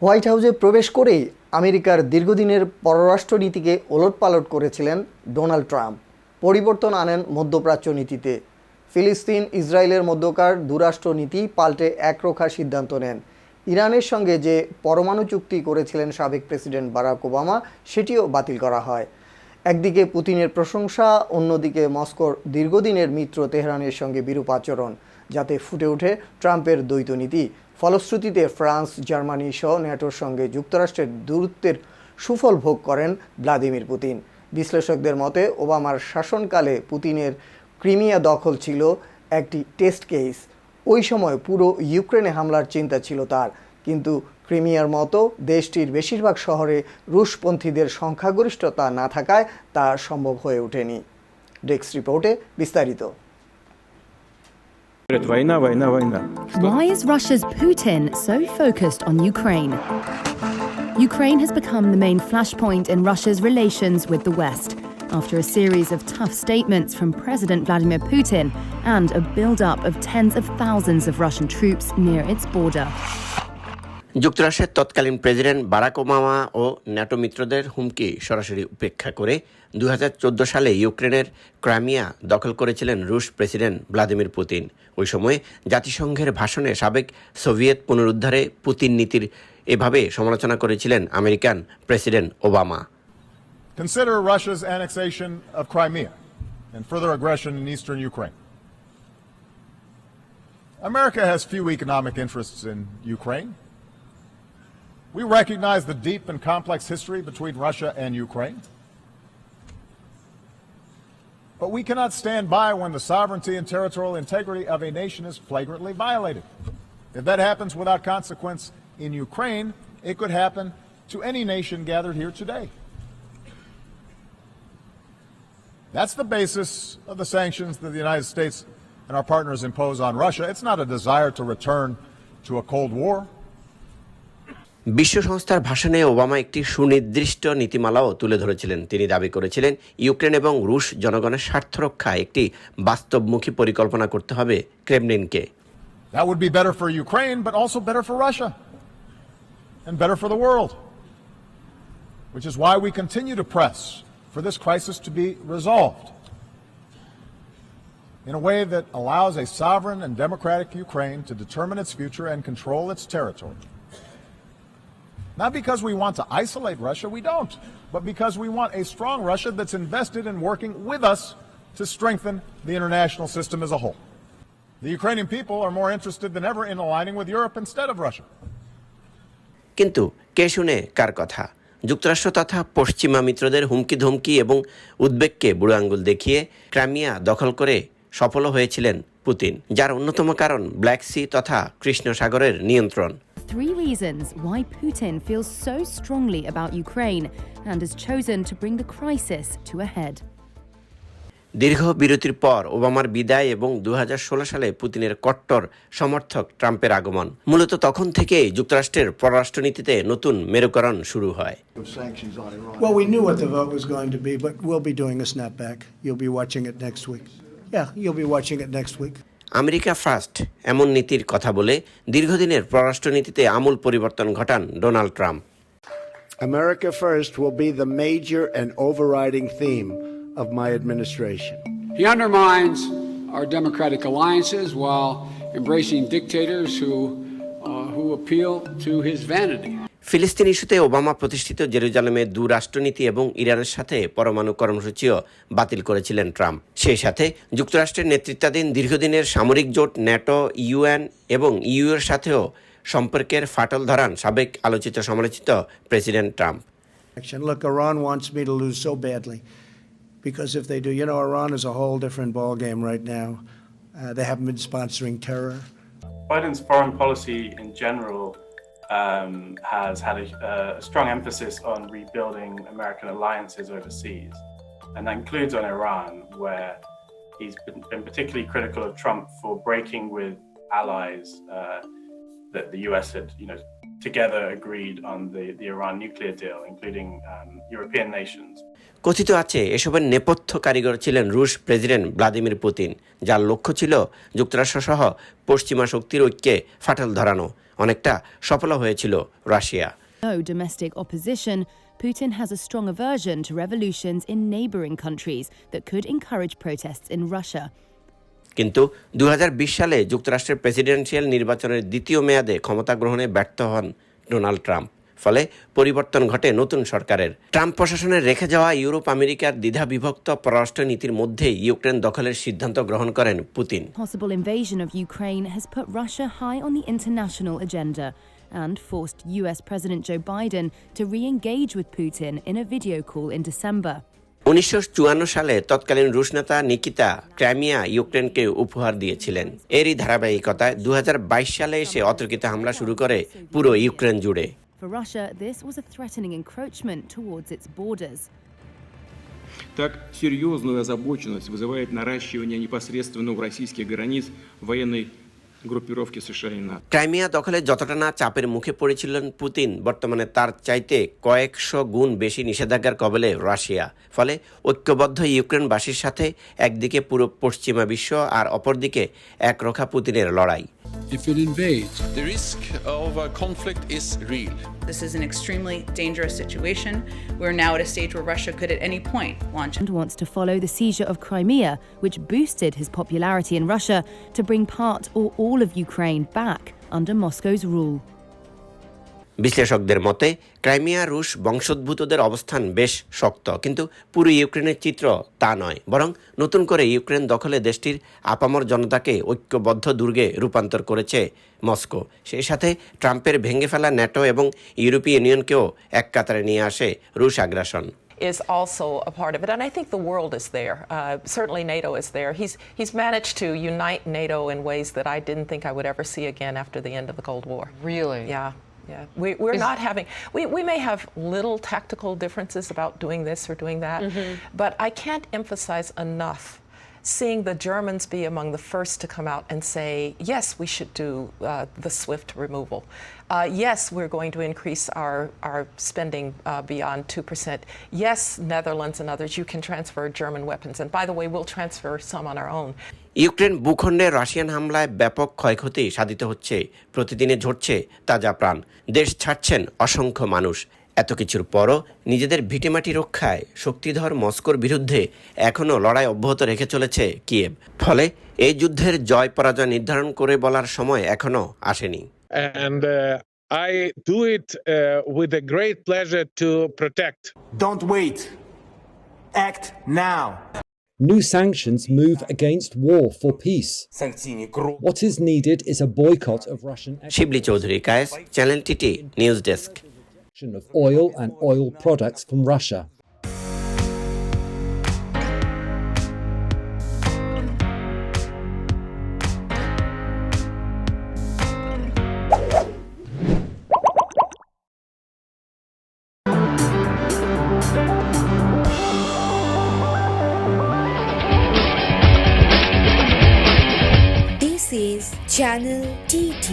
White হাউসে প্রবেশ করেই আমেরিকার দীর্ঘদিনের পররাষ্ট্রনীতিকে ওলটপালট করেছিলেন ডোনাল্ড ট্রাম্প। পরিবর্তন আনেন মধ্যপ্রাচ্য নীতিতে। ফিলিস্তিন ইসরায়েলের মধ্যকার দুরাষ্ট্রনীতি পাল্টে একরোখা সিদ্ধান্ত নেন। ইরানের সঙ্গে যে পরমাণু চুক্তি করেছিলেন সাবেক প্রেসিডেন্ট বারাক ওবামা, সেটিও বাতিল করা হয়। একদিকে পুতিনের প্রশংসা, অন্যদিকে মস্কোর দীর্ঘদিনের মিত্র তেহরানের সঙ্গে বিরূপ আচরণ, যাতে ফুটে ওঠে ট্রাম্পের দ্বৈত নীতি। ফলশ্রুতিতে ফ্রান্স, জার্মানি সহ ন্যাটোর সঙ্গে যুক্তরাষ্ট্রের দূরত্বের সুফল ভোগ করেন ভ্লাদিমির পুতিন। বিশ্লেষকদের মতে ওবামার শাসনকালে পুতিনের ক্রিমিয়া দখল ছিল একটি টেস্ট কেস। ওই সময় পুরো ইউক্রেনে হামলার চিন্তা ছিল তার, কিন্তু ক্রিমিয়ার মতো দেশটির বেশিরভাগ শহরে রুশপন্থীদের সংখ্যাগরিষ্ঠতা না থাকায় তা সম্ভব হয়ে ওঠেনি। ডেস্ক রিপোর্টে বিস্তারিত। Why is Russia's Putin so focused on Ukraine? Ukraine has become the main flashpoint in Russia's relations with the West, after a series of tough statements from President Vladimir Putin and a build-up of tens of thousands of Russian troops near its border. যুক্তরাষ্ট্রের তৎকালীন president Barack Obama ও NATO মিত্রদের হুমকি সরাসরি উপেক্ষা করে 2014 সালে ইউক্রেনের Crimea দখল করেছিলেন রুশ প্রেসিডেন্ট ভ্লাদিমির পুতিন। ওই সময় জাতিসংঘের ভাষণে সাবেক সোভিয়েত পুনরুদ্ধারে পুতিন নীতির এভাবে সমালোচনা করেছিলেন American president Obama. Consider Russia's annexation of Crimea and further aggression in eastern Ukraine. America has few economic interests in Ukraine. We recognize the deep and complex history between Russia and Ukraine. But we cannot stand by when the sovereignty and territorial integrity of a nation is flagrantly violated. If that happens without consequence in Ukraine, it could happen to any nation gathered here today. That's the basis of the sanctions that the United States and our partners impose on Russia. It's not a desire to return to a Cold War. বিশ্ব সংস্থার ভাষণে Obama একটি সুনির্দিষ্ট নীতিমালাও তুলে ধরেছিলেন। তিনি দাবি করেছিলেন ইউক্রেন এবং রুশ জনগণের স্বার্থ রক্ষায় একটি বাস্তবমুখী পরিকল্পনা করতে হবে ক্রেমলিনকে। That would be better for Ukraine, but also better for Russia and better for the world, which is why we continue to press for this crisis to be resolved in a way that allows a sovereign and democratic Ukraine to determine its future and control its territory. Not because we want to isolate Russia, we don't, but because we want a strong Russia that's invested in working with us to strengthen the international system as a whole. The Ukrainian people are more interested than ever in aligning with Europe instead of Russia. কিন্তু কে শুনে কার কথা? যুক্তরাষ্ট্র তথা পশ্চিমা মিত্রদের হুমকি ধমকি এবং উদ্বেগকে বুড়ো আঙ্গুল দেখিয়ে ক্রাইমিয়া দখল করে সফল হয়েছিলেন পুতিন, যার অন্যতম কারণ ব্ল্যাক সি তথা কৃষ্ণ সাগরের নিয়ন্ত্রণ। 3 reasons why Putin feels so strongly about Ukraine and has chosen to bring the crisis to a head. দীর্ঘ বিরতির পর ওবামার বিদায় এবং 2016 সালে পুতিনের কট্টর সমর্থক ট্রাম্পের আগমন, মূলত তখন থেকেই যুক্তরাষ্ট্রের পররাষ্ট্রনীতিতে নতুন মেরুকরণ শুরু হয়। Well, we knew what the vote was going to be, but we'll be doing a snapback. You'll be watching it next week. Yeah, you'll be watching it next week. America first এমন নীতির কথা বলে দীর্ঘদিনের পররাষ্ট্রনীতিতে আমূল পরিবর্তন ঘটান Donald Trump. America first will be the major and overriding theme of my administration. He undermines our democratic alliances while embracing dictators who appeal to his vanity. ফিলিস্তিন ইস্যুতে Obama প্রতিষ্ঠিত জেরুজালেমে দুরাষ্ট্রনীতি এবং ইরানের সাথে পরমাণু কর্মসূচিও বাতিল করেছিলেন ট্রাম্প। সেই সাথে যুক্তরাষ্ট্রের নেতৃত্বাধীন দীর্ঘদিনের সামরিক জোট ন্যাটো, ইউএন এবং ইউ এর সাথেও সম্পর্কের ফাটল ধরান সাবেক আলোচিত সমালোচিত president Trump. Look, Iran wants me to lose so badly, because if they do, Iran is a whole different ballgame right now. They haven't been sponsoring terror. Biden's foreign policy in general has had a strong emphasis on rebuilding American alliances overseas, and that includes on Iran, where he's been particularly critical of Trump for breaking with allies that the US had, together agreed on the Iran nuclear deal, including European nations. কথিত আছে এসবের নেপথ্য কারিগর ছিলেন রুশ president Vladimir Putin, যার লক্ষ্য ছিল যুক্তরাষ্ট্রসহ পশ্চিমা শক্তির ঐক্যে ফাটল ধরানো। অনেকটা সফল হয়েছিল Russia. No domestic opposition, Putin has a strong aversion to revolutions in neighboring countries that could encourage protests in Russia. কিন্তু 2020 সালে যুক্তরাষ্ট্রের প্রেসিডেন্সিয়াল নির্বাচনের দ্বিতীয় মেয়াদে ক্ষমতা গ্রহণে ব্যর্থ হন ডোনাল্ড ট্রাম্প। ফলে পরিবর্তন ঘটে নতুন সরকারের। ট্রাম্প প্রশাসনের রেখে যাওয়া ইউরোপ আমেরিকার দ্বিধাবিভক্ত পররাষ্ট্র নীতির মধ্যেই ইউক্রেন দখলের সিদ্ধান্ত গ্রহণ করেন Putin. Possible invasion of Ukraine has put Russia high on the international agenda and forced US President Joe Biden to re-engage with Putin in a video call in December. 1954 সালে তৎকালীন রুশ নেতা নিকিতা ক্রাইমিয়া ইউক্রেনকে উপহার দিয়েছিলেন। এরই ধারাবাহিকতায় 2022 সালে এসে অতর্কিত হামলা শুরু করে পুরো ইউক্রেন জুড়ে। For Russia, this was a threatening encroachment towards its borders. Так серьезную озабоченность вызывает наращивание непосредственно у российских границ военной группировки США и НАТО. Crimea দখলে যতটা না চাপের মুখে পড়েছিলেন পুতিন, বর্তমানে তার চাইতে কয়েকশো গুণ বেশি নিষেধাজ্ঞার কবলে রাশিয়া। ফলে ঐক্যবদ্ধ ইউক্রেনবাসীর সাথে একদিকে পুরো পশ্চিমা বিশ্ব আর অপরদিকে একরোখা পুতিনের লড়াই। If it invades, the risk of a conflict is real. This is an extremely dangerous situation. We're now at a stage where Russia could at any point launch. And wants to follow the seizure of Crimea, which boosted his popularity in Russia, to bring part or all of Ukraine back under Moscow's rule. বিশ্লেষকদের মতে Crimea রুশ বংশোদ্ভূতদের অবস্থান বেশ শক্ত, কিন্তু পুরো ইউক্রেনের চিত্র তা নয়। বরং নতুন করে ইউক্রেন দখলে দেশটির আপামর জনতাকে ঐক্যবদ্ধ দুর্গে রূপান্তর করেছে মস্কো। সেই সাথে ট্রাম্পের ভেঙে ফেলা ন্যাটো এবং ইউরোপীয় ইউনিয়নকেও এক কাতারে নিয়ে আসে রুশ আগ্রাসন। Is also a part of it, and I think the world is there. Certainly NATO is there. He's managed to unite NATO in ways that I didn't think I would ever see again after the end of the Cold War. Really? Yeah. Yeah, we're not having, we may have little tactical differences about doing this or doing that, but I can't emphasize enough seeing the Germans be among the first to come out and say, yes, we should do the SWIFT removal. Yes, we're going to increase our spending beyond 2%. Yes, Netherlands and others, you can transfer German weapons. And by the way, we'll transfer some on our own. Ukraine ভূখণ্ডে Russian হামলায় ব্যাপক ক্ষয়ক্ষতি সাধিত হচ্ছে। প্রতিদিনে ঝরছে তাজা প্রাণ। দেশ ছাড়ছেন অসংখ্য মানুষ। এত কিছুর পরও নিজেদের ভিটেমাটি রক্ষায় শক্তিধর মস্কোর বিরুদ্ধে এখনও লড়াই অব্যাহত রেখে চলেছে কিয়েভ। ফলে এই যুদ্ধের জয় পরাজয় নির্ধারণ করে বলার সময় এখনও আসেনি। And I do it with a great pleasure to protect. Don't wait. Act now. New sanctions move against war for peace. What is needed is a boycott of Russian Shibli Chowdhury, Kayes, channel TT news desk. of oil and oil products from Russia. This is Channel TT.